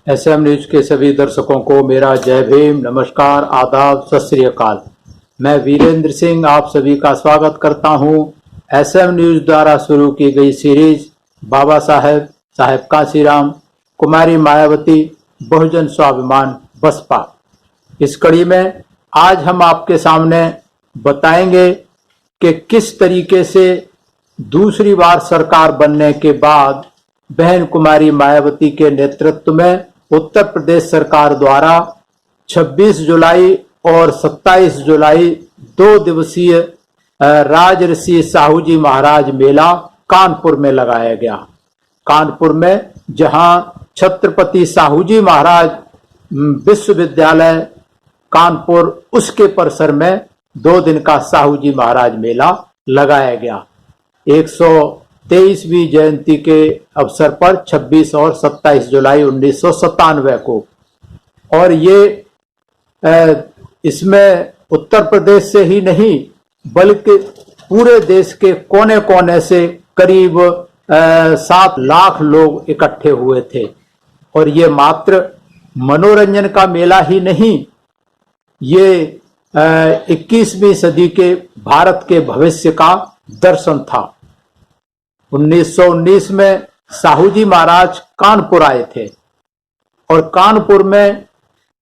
SM news के सभी दर्शकों को मेरा जय भीम, नमस्कार, आदाब, सत श्री अकाल। मैं वीरेंद्र सिंह आप सभी का स्वागत करता हूं एसएम न्यूज द्वारा शुरू की गई सीरीज बाबा साहेब, साहेब कांशीराम, कुमारी मायावती, बहुजन स्वाभिमान बसपा। इस कड़ी में आज हम आपके सामने बताएंगे कि किस तरीके से दूसरी बार सरकार बनने के बाद बहन कुमारी मायावती के नेतृत्व में उत्तर प्रदेश सरकार द्वारा 26 जुलाई और 27 जुलाई 2 दिवसीय राजऋषि साहू जी महाराज मेला कानपुर में लगाया गया। कानपुर में जहां छत्रपति साहू जी महाराज विश्वविद्यालय कानपुर उसके परिसर में 2 दिन का साहू जी महाराज मेला लगाया गया। 123वीं जयंती के अवसर पर 26 और 27 जुलाई 1997 को, और ये इसमें उत्तर प्रदेश से ही नहीं बल्कि पूरे देश के कोने कोने से करीब 7 लाख लोग इकट्ठे हुए थे। और ये मात्र मनोरंजन का मेला ही नहीं, ये 21वीं सदी के भारत के भविष्य का दर्शन था। 1919 में साहू जी महाराज कानपुर आए थे और कानपुर में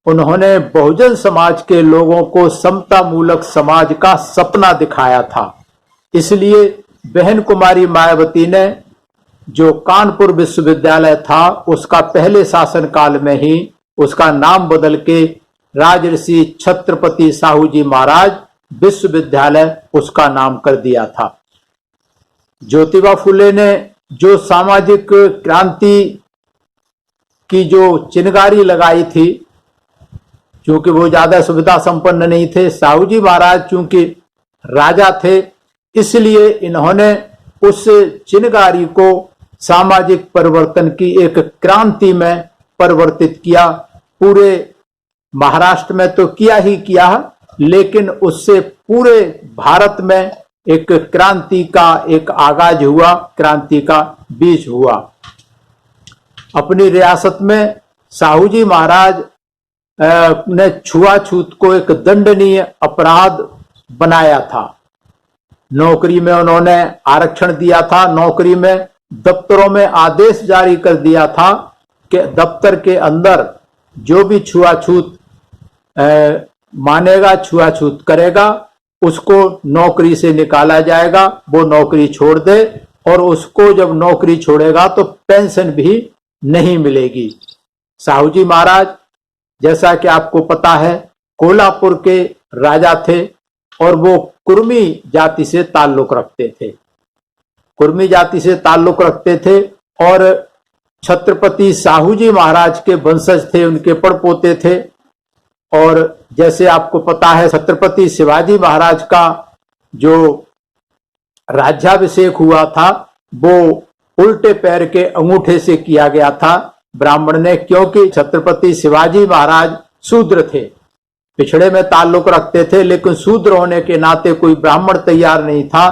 उन्होंने बहुजन समाज के लोगों को समता मूलक समाज का सपना दिखाया था। इसलिए बहन कुमारी मायावती ने जो कानपुर विश्वविद्यालय था उसका पहले शासनकाल में ही उसका नाम बदल के राजऋषि छत्रपति साहू जी महाराज विश्वविद्यालय उसका नाम कर दिया था। ज्योतिबा फुले ने जो सामाजिक क्रांति की जो चिनगारी लगाई थी, क्योंकि वो ज्यादा सुविधा संपन्न नहीं थे, साहू जी महाराज चूंकि राजा थे इसलिए इन्होंने उस चिनगारी को सामाजिक परिवर्तन की एक क्रांति में परिवर्तित किया। पूरे महाराष्ट्र में तो किया ही किया, लेकिन उससे पूरे भारत में एक क्रांति का एक आगाज हुआ, क्रांति का बीज हुआ। अपनी रियासत में साहू जी महाराज ने छुआछूत को एक दंडनीय अपराध बनाया था। नौकरी में उन्होंने आरक्षण दिया था, नौकरी में दफ्तरों में आदेश जारी कर दिया था कि दफ्तर के अंदर जो भी छुआछूत मानेगा, छुआछूत करेगा, उसको नौकरी से निकाला जाएगा, वो नौकरी छोड़ दे, और उसको जब नौकरी छोड़ेगा तो पेंशन भी नहीं मिलेगी। साहू जी महाराज जैसा कि आपको पता है कोल्हापुर के राजा थे और वो कुर्मी जाति से ताल्लुक रखते थे, कुर्मी जाति से ताल्लुक रखते थे और छत्रपति साहू जी महाराज के वंशज थे, उनके पड़पोते थे। और जैसे आपको पता है छत्रपति शिवाजी महाराज का जो राज्याभिषेक हुआ था वो उल्टे पैर के अंगूठे से किया गया था ब्राह्मण ने, क्योंकि छत्रपति शिवाजी महाराज शूद्र थे, पिछड़े में ताल्लुक रखते थे, लेकिन शूद्र होने के नाते कोई ब्राह्मण तैयार नहीं था।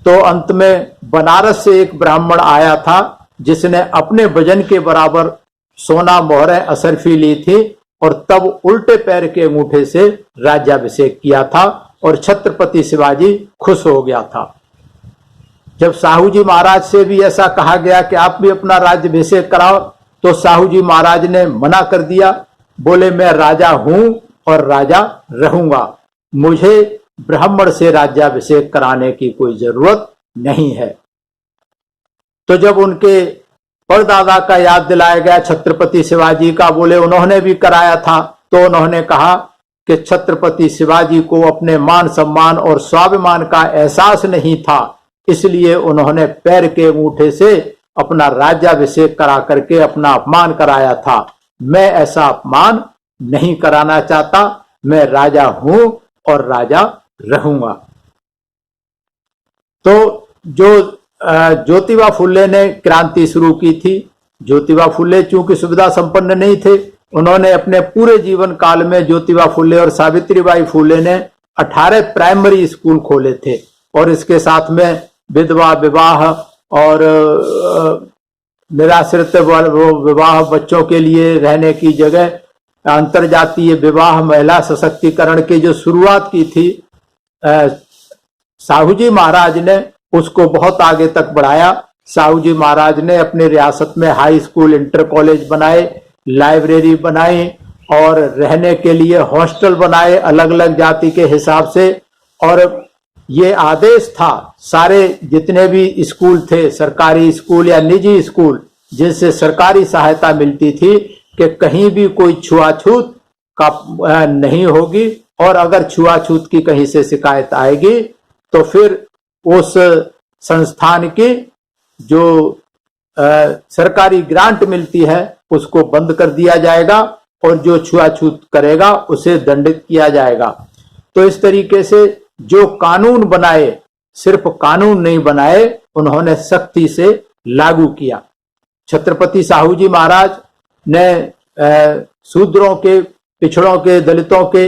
तो अंत में बनारस से एक ब्राह्मण आया था जिसने अपने वजन के बराबर सोना मोहरें असरफी ली थी और तब उल्टे पैर के अंगूठे से राज्याभिषेक किया था और छत्रपति शिवाजी खुश हो गया था। जब साहू जी महाराज से भी ऐसा कहा गया कि आप भी अपना राज्याभिषेक कराओ, तो साहू जी महाराज ने मना कर दिया, बोले मैं राजा हूं और राजा रहूंगा, मुझे ब्राह्मण से राज्याभिषेक कराने की कोई जरूरत नहीं है। तो जब उनके परदादा का याद दिलाया गया छत्रपति शिवाजी का, बोले उन्होंने भी कराया था, तो उन्होंने कहा कि छत्रपति शिवाजी को अपने मान सम्मान और स्वाभिमान का एहसास नहीं था, इसलिए उन्होंने पैर के अंगूठे से अपना राज्याभिषेक करा करके अपना अपमान कराया था। मैं ऐसा अपमान नहीं कराना चाहता, मैं राजा हूं और राजा रहूंगा। तो जो ज्योतिबा फुले ने क्रांति शुरू की थी, ज्योतिबा फुले चूंकि सुविधा संपन्न नहीं थे, उन्होंने अपने पूरे जीवन काल में ज्योतिबा फुले और सावित्रीबाई फुले ने 18 प्राइमरी स्कूल खोले थे और इसके साथ में विधवा विवाह और निराश्रित विवाह, बच्चों के लिए रहने की जगह, अंतरजातीय विवाह, महिला सशक्तिकरण की जो शुरुआत की थी साहू जी महाराज ने, उसको बहुत आगे तक बढ़ाया। साहू जी महाराज ने अपनी रियासत में हाई स्कूल, इंटर कॉलेज बनाए, लाइब्रेरी बनाई और रहने के लिए हॉस्टल बनाए अलग अलग जाति के हिसाब से। और ये आदेश था सारे जितने भी स्कूल थे, सरकारी स्कूल या निजी स्कूल जिनसे सरकारी सहायता मिलती थी, कि कहीं भी कोई छुआछूत का नहीं होगी, और अगर छुआछूत की कहीं से शिकायत आएगी तो फिर उस संस्थान की जो सरकारी ग्रांट मिलती है उसको बंद कर दिया जाएगा, और जो छुआछूत करेगा उसे दंडित किया जाएगा। तो इस तरीके से जो कानून बनाए, सिर्फ कानून नहीं बनाए, उन्होंने सख्ती से लागू किया। छत्रपति साहू जी महाराज ने शूद्रों के, पिछड़ों के, दलितों के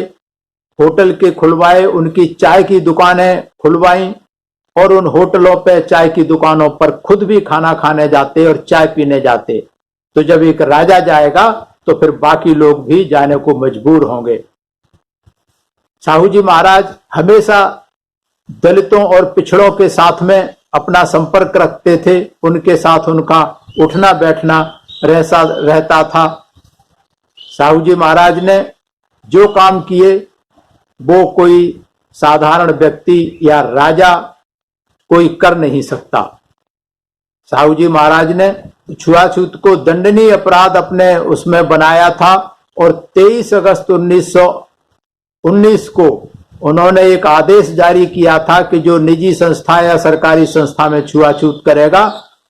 होटल के खुलवाए, उनकी चाय की दुकानें खुलवाई, और उन होटलों पे, चाय की दुकानों पर खुद भी खाना खाने जाते और चाय पीने जाते। तो जब एक राजा जाएगा तो फिर बाकी लोग भी जाने को मजबूर होंगे। साहू जी महाराज हमेशा दलितों और पिछड़ों के साथ में अपना संपर्क रखते थे, उनके साथ उनका उठना बैठना रहता था। साहू जी महाराज ने जो काम किए वो कोई साधारण व्यक्ति या राजा कोई कर नहीं सकता। साहू जी महाराज ने छुआछूत को दंडनीय अपराध अपने उसमें बनाया था, और 23 अगस्त 1919 को उन्होंने एक आदेश जारी किया था कि जो निजी संस्था या सरकारी संस्था में छुआछूत करेगा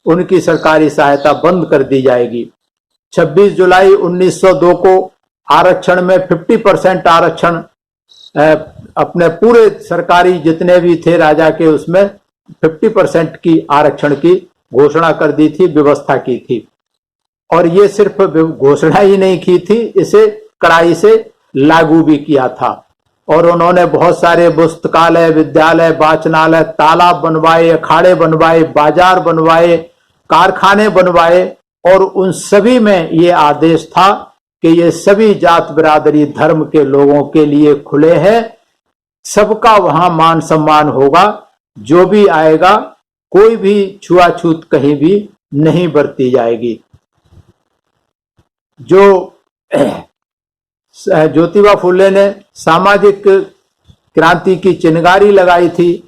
उनकी सरकारी सहायता बंद कर दी जाएगी। 26 जुलाई 1902 को आरक्षण में 50% आरक्षण अपने पूरे सरकारी जितने भी थे राजा के, उसमें 50% की आरक्षण की घोषणा कर दी थी, व्यवस्था की थी। और ये सिर्फ घोषणा ही नहीं की थी, इसे कड़ाई से लागू भी किया था। और उन्होंने बहुत सारे पुस्तकालय, विद्यालय, वाचनालय, तालाब बनवाए, अखाड़े बनवाए, बाजार बनवाए, कारखाने बनवाए, और उन सभी में ये आदेश था कि ये सभी जात बिरादरी धर्म के लोगों के लिए खुले हैं, सबका वहां मान सम्मान होगा, जो भी आएगा कोई भी छुआछूत कहीं भी नहीं बरती जाएगी। जो ज्योतिबा फुले ने सामाजिक क्रांति की चिनगारी लगाई थी,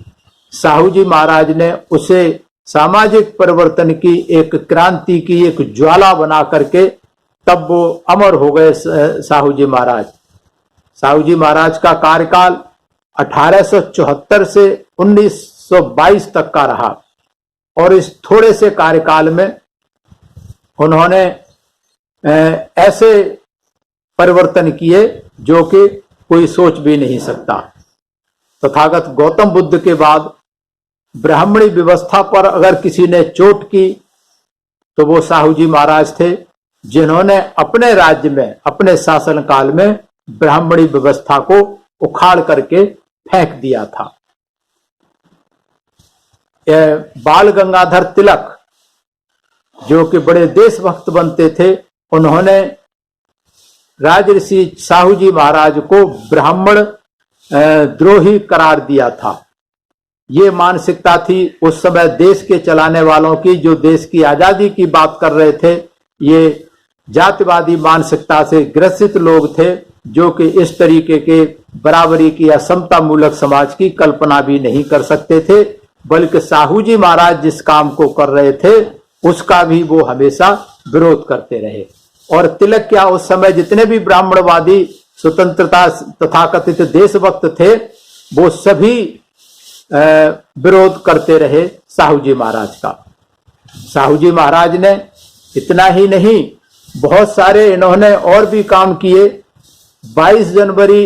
साहू जी महाराज ने उसे सामाजिक परिवर्तन की एक क्रांति की एक ज्वाला बना करके तब वो अमर हो गए साहू जी महाराज। साहू जी महाराज का कार्यकाल 1874 से 1922 तक का रहा, और इस थोड़े से कार्यकाल में उन्होंने ऐसे परिवर्तन किए जो कि कोई सोच भी नहीं सकता। तथागत गौतम बुद्ध के बाद ब्राह्मणी व्यवस्था पर अगर किसी ने चोट की तो वो साहू जी महाराज थे, जिन्होंने अपने राज्य में, अपने शासनकाल में ब्राह्मणी व्यवस्था को उखाड़ करके फेंक दिया था। बाल गंगाधर तिलक जो कि बड़े देशभक्त बनते थे, उन्होंने राजऋषि साहू जी महाराज को ब्राह्मण द्रोही करार दिया था। ये मानसिकता थी उस समय देश के चलाने वालों की, जो देश की आजादी की बात कर रहे थे। ये जातिवादी मानसिकता से ग्रसित लोग थे, जो कि इस तरीके के बराबरी की या समता मूलक समाज की कल्पना भी नहीं कर सकते थे, बल्कि साहू जी महाराज जिस काम को कर रहे थे उसका भी वो हमेशा विरोध करते रहे। और तिलक क्या, उस समय जितने भी ब्राह्मणवादी स्वतंत्रता तथाकथित देशभक्त थे वो सभी विरोध करते रहे साहू जी महाराज का। साहू जी महाराज ने इतना ही नहीं, बहुत सारे इन्होंने और भी काम किए। 22 जनवरी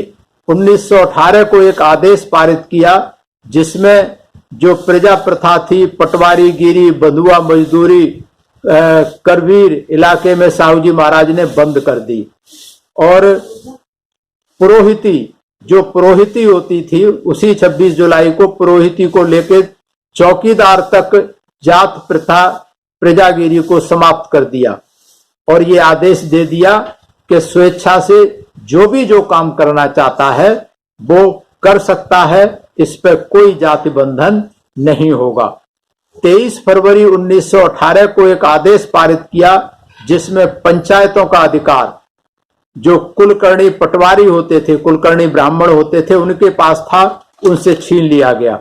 1918 को एक आदेश पारित किया, जिसमें जो प्रजा प्रथा थी, पटवारी गिरी, बंधुआ मजदूरी, करवीर इलाके में साहू जी महाराज ने बंद कर दी। और पुरोहिती, जो पुरोहिती होती थी, उसी 26 जुलाई को पुरोहिती को लेकर चौकीदार तक जात प्रथा प्रजागिरी को समाप्त कर दिया और ये आदेश दे दिया कि स्वेच्छा से जो काम करना चाहता है वो कर सकता है, इस पर कोई जाति बंधन नहीं होगा। 23 फरवरी 1918 को एक आदेश पारित किया जिसमें पंचायतों का अधिकार जो कुलकर्णी पटवारी होते थे, कुलकर्णी ब्राह्मण होते थे, उनके पास था, उनसे छीन लिया गया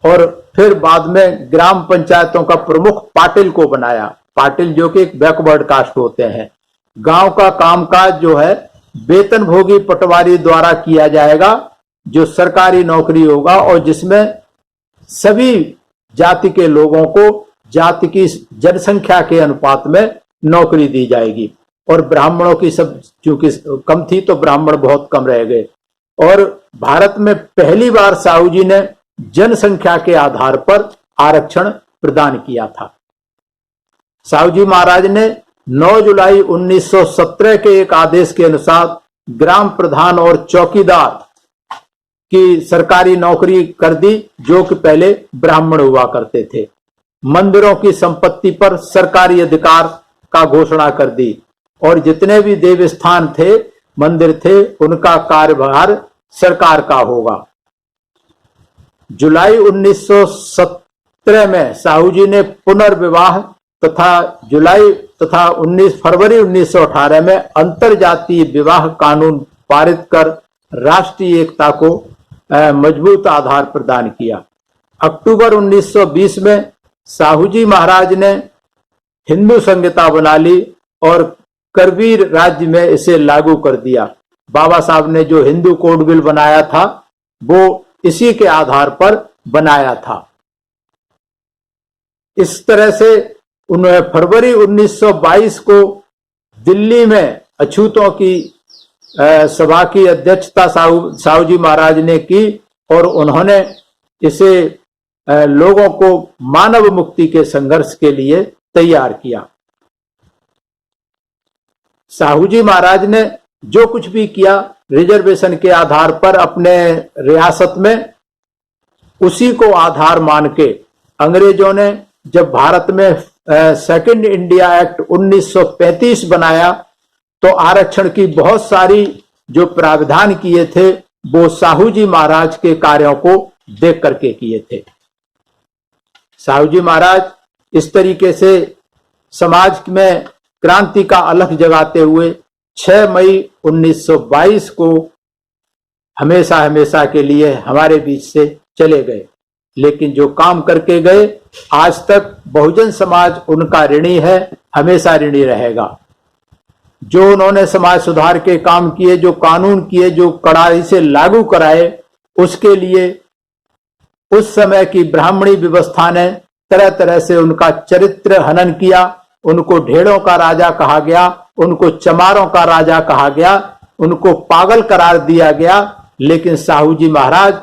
और फिर बाद में ग्राम पंचायतों का प्रमुख पाटिल को बनाया। पाटिल जो कि एक बैकवर्ड कास्ट होते हैं। गांव का कामकाज जो है वेतनभोगी पटवारी द्वारा किया जाएगा, जो सरकारी नौकरी होगा और जिसमें सभी जाति के लोगों को जाति की जनसंख्या के अनुपात में नौकरी दी जाएगी। और ब्राह्मणों की सब चूंकि कम थी तो ब्राह्मण बहुत कम रह गए। और भारत में पहली बार साहू जी ने जनसंख्या के आधार पर आरक्षण प्रदान किया था। साहू जी महाराज ने 9 जुलाई 1917 के एक आदेश के अनुसार ग्राम प्रधान और चौकीदार की सरकारी नौकरी कर दी, जो कि पहले ब्राह्मण हुआ करते थे। मंदिरों की संपत्ति पर सरकारी अधिकार का घोषणा कर दी और जितने भी देवस्थान थे, मंदिर थे, उनका कार्यभार सरकार का होगा। जुलाई 1917 में साहू जी ने पुनर्विवाह तथा 19 फरवरी 1918 में अंतरजातीय विवाह कानून पारित कर राष्ट्रीय एकता को मजबूत आधार प्रदान किया। अक्टूबर 1920 में साहू जी महाराज ने हिंदू संहिता बना ली और करवीर राज्य में इसे लागू कर दिया। बाबा साहब ने जो हिंदू कोड बिल बनाया था वो इसी के आधार पर बनाया था। इस तरह से उन्होंने फरवरी 1922 को दिल्ली में अछूतों की सभा की अध्यक्षता साहू जी महाराज ने की और उन्होंने इसे लोगों को मानव मुक्ति के संघर्ष के लिए तैयार किया। साहू जी महाराज ने जो कुछ भी किया रिजर्वेशन के आधार पर अपने रियासत में, उसी को आधार मान के अंग्रेजों ने जब भारत में सेकंड इंडिया एक्ट 1935 बनाया तो आरक्षण की बहुत सारी जो प्रावधान किए थे वो साहू जी महाराज के कार्यों को देख करके किए थे। साहू जी महाराज इस तरीके से समाज में क्रांति का अलख जगाते हुए 6 मई 1922 को हमेशा हमेशा के लिए हमारे बीच से चले गए। लेकिन जो काम करके गए आज तक बहुजन समाज उनका ऋणी है, हमेशा ऋणी रहेगा। जो उन्होंने समाज सुधार के काम किए, जो कानून किए, जो कड़ाई से लागू कराए, उसके लिए उस समय की ब्राह्मणी व्यवस्था ने तरह तरह से उनका चरित्र हनन किया। उनको ढेड़ों का राजा कहा गया, उनको चमारों का राजा कहा गया, उनको पागल करार दिया गया। लेकिन साहू जी महाराज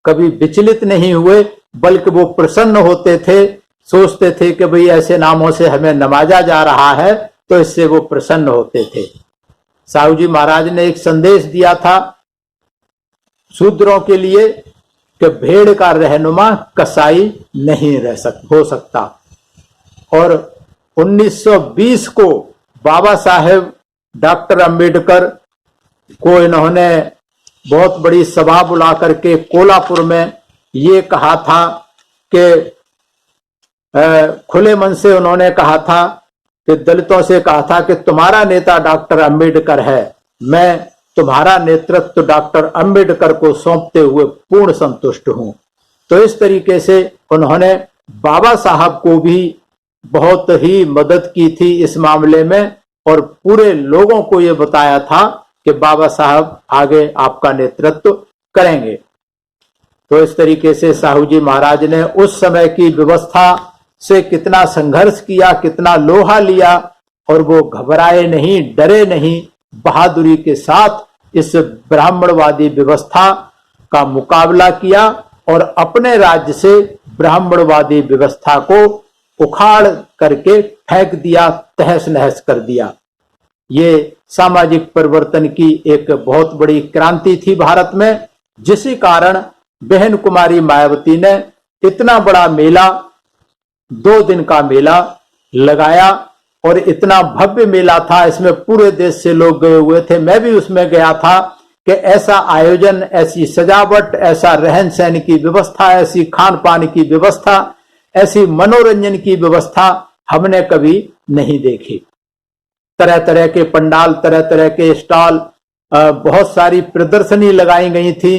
कभी विचलित नहीं हुए, बल्कि वो प्रसन्न होते थे, सोचते थे कि भाई ऐसे नामों से हमें नवाजा जा रहा है, तो इससे वो प्रसन्न होते थे। साहू जी महाराज ने एक संदेश दिया था शूद्रों के लिए कि भेड़ का रहनुमा कसाई नहीं हो सकता। और 1920 को बाबा साहेब डॉक्टर अंबेडकर को इन्होंने बहुत बड़ी सभा बुला करके कोल्हापुर में ये कहा था कि खुले मन से उन्होंने कहा था कि दलितों से कहा था कि तुम्हारा नेता डॉक्टर अंबेडकर है, मैं तुम्हारा नेतृत्व डॉक्टर अंबेडकर को सौंपते हुए पूर्ण संतुष्ट हूं। तो इस तरीके से उन्होंने बाबा साहब को भी बहुत ही मदद की थी इस मामले में और पूरे लोगों को यह बताया था कि बाबा साहब आगे आपका नेतृत्व करेंगे। तो इस तरीके से साहू जी महाराज ने उस समय की व्यवस्था से कितना संघर्ष किया, कितना लोहा लिया और वो घबराए नहीं, डरे नहीं, बहादुरी के साथ इस ब्राह्मणवादी व्यवस्था का मुकाबला किया और अपने राज्य से ब्राह्मणवादी व्यवस्था को उखाड़ करके फेंक दिया, तहस नहस कर दिया। ये सामाजिक परिवर्तन की एक बहुत बड़ी क्रांति थी भारत में, जिसी कारण बहन कुमारी मायावती ने इतना बड़ा मेला 2 दिन का मेला लगाया और इतना भव्य मेला था, इसमें पूरे देश से लोग गए हुए थे। मैं भी उसमें गया था कि ऐसा आयोजन, ऐसी सजावट, ऐसा रहन सहन की व्यवस्था, ऐसी खान पान की व्यवस्था, ऐसी मनोरंजन की व्यवस्था हमने कभी नहीं देखी। तरह तरह के पंडाल, तरह तरह के स्टॉल, बहुत सारी प्रदर्शनी लगाई गई थी।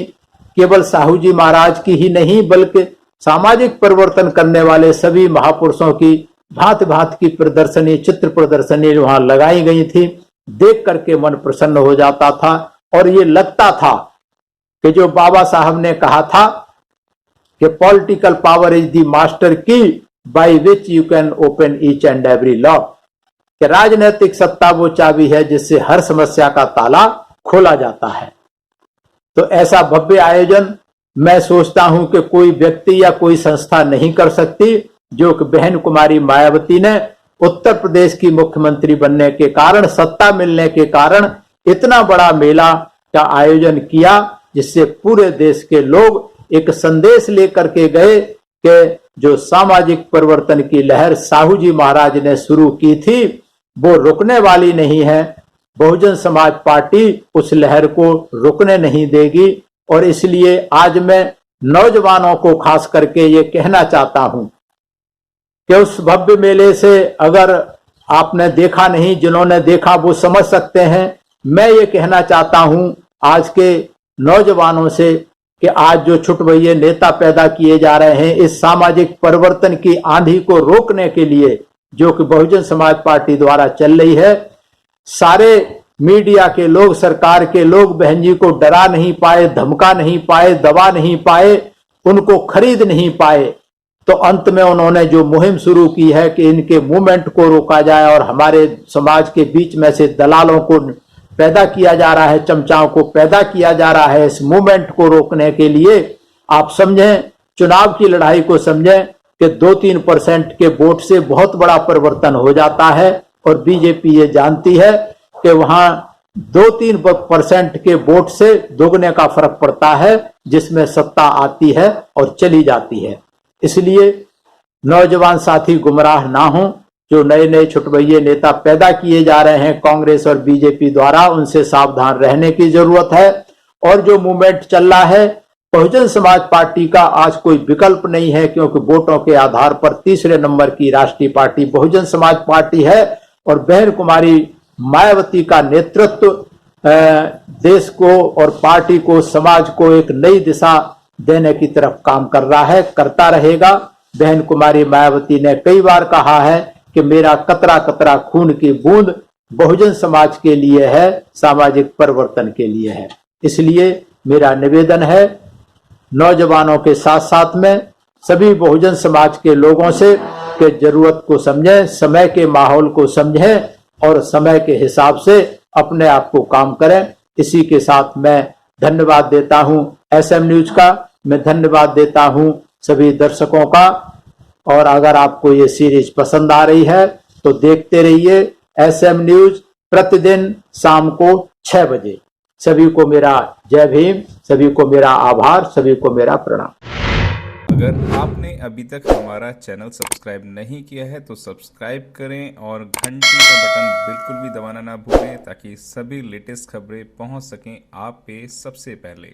केवल साहू जी महाराज की ही नहीं बल्कि सामाजिक परिवर्तन करने वाले सभी महापुरुषों की भांति भांति की प्रदर्शनी, चित्र प्रदर्शनी वहां लगाई गई थी। देख करके मन प्रसन्न हो जाता था और ये लगता था कि जो बाबा साहब ने कहा था कि political power is the master key by which you can open each and every lock, कि राजनीतिक सत्ता वो चाबी है जिससे हर समस्या का ताला खोला जाता है। तो ऐसा भव्य आयोजन मैं सोचता हूं कि कोई व्यक्ति या कोई संस्था नहीं कर सकती, जो कि बहन कुमारी मायावती ने उत्तर प्रदेश की मुख्यमंत्री बनने के कारण, सत्ता मिलने के कारण इतना बड़ा मेला का आयोजन किया, जिससे पूरे देश के लोग एक संदेश लेकर के गए कि जो सामाजिक परिवर्तन की लहर साहू जी महाराज ने शुरू की थी वो रुकने वाली नहीं है। बहुजन समाज पार्टी उस लहर को रुकने नहीं देगी। और इसलिए आज मैं नौजवानों को खास करके ये कहना चाहता हूं कि उस भव्य मेले से, अगर आपने देखा नहीं, जिन्होंने देखा वो समझ सकते हैं। मैं ये कहना चाहता हूं आज के नौजवानों से कि आज जो छुटभइये नेता पैदा किए जा रहे हैं, इस सामाजिक परिवर्तन की आंधी को रोकने के लिए जो कि बहुजन समाज पार्टी द्वारा चल रही है, सारे मीडिया के लोग, सरकार के लोग बहन जी को डरा नहीं पाए, धमका नहीं पाए, दबा नहीं पाए, उनको खरीद नहीं पाए। तो अंत में उन्होंने जो मुहिम शुरू की है कि इनके मूवमेंट को रोका जाए और हमारे समाज के बीच में से दलालों को पैदा किया जा रहा है, चमचाओं को पैदा किया जा रहा है। इस मूवमेंट को रोकने के लिए आप समझें, चुनाव की लड़ाई को समझें कि 2-3% के वोट से बहुत बड़ा परिवर्तन हो जाता है। और बीजेपी ये जानती है कि वहां 2-3% के वोट से दोगुने का फर्क पड़ता है, जिसमें सत्ता आती है और चली जाती है। इसलिए नौजवान साथी गुमराह ना हो। जो नए नए छुटभइये नेता पैदा किए जा रहे हैं कांग्रेस और बीजेपी द्वारा, उनसे सावधान रहने की जरूरत है। और जो मूवमेंट चल रहा है, बहुजन समाज पार्टी का आज कोई विकल्प नहीं है, क्योंकि वोटों के आधार पर तीसरे नंबर की राष्ट्रीय पार्टी बहुजन समाज पार्टी है। और बहन कुमारी मायावती का नेतृत्व देश को और पार्टी को, समाज को एक नई दिशा देने की तरफ काम कर रहा है, करता रहेगा। बहन कुमारी मायावती ने कई बार कहा है कि मेरा कतरा कतरा खून की बूंद बहुजन समाज के लिए है, सामाजिक परिवर्तन के लिए है। इसलिए मेरा निवेदन है नौजवानों के साथ साथ में सभी बहुजन समाज के लोगों से कि जरूरत को समझें, समय के माहौल को समझें और समय के हिसाब से अपने आप को काम करें। इसी के साथ मैं धन्यवाद देता हूं एसएम न्यूज का, मैं धन्यवाद देता हूं सभी दर्शकों का। और अगर आपको ये सीरीज पसंद आ रही है तो देखते रहिए एसएम न्यूज प्रतिदिन शाम को 6 बजे। सभी को मेरा जय भीम, सभी को मेरा आभार, सभी को मेरा प्रणाम। अगर आपने अभी तक हमारा चैनल सब्सक्राइब नहीं किया है तो सब्सक्राइब करें और घंटी का बटन बिल्कुल भी दबाना ना भूलें, ताकि सभी लेटेस्ट खबरें पहुंच सकें आप पे सबसे पहले।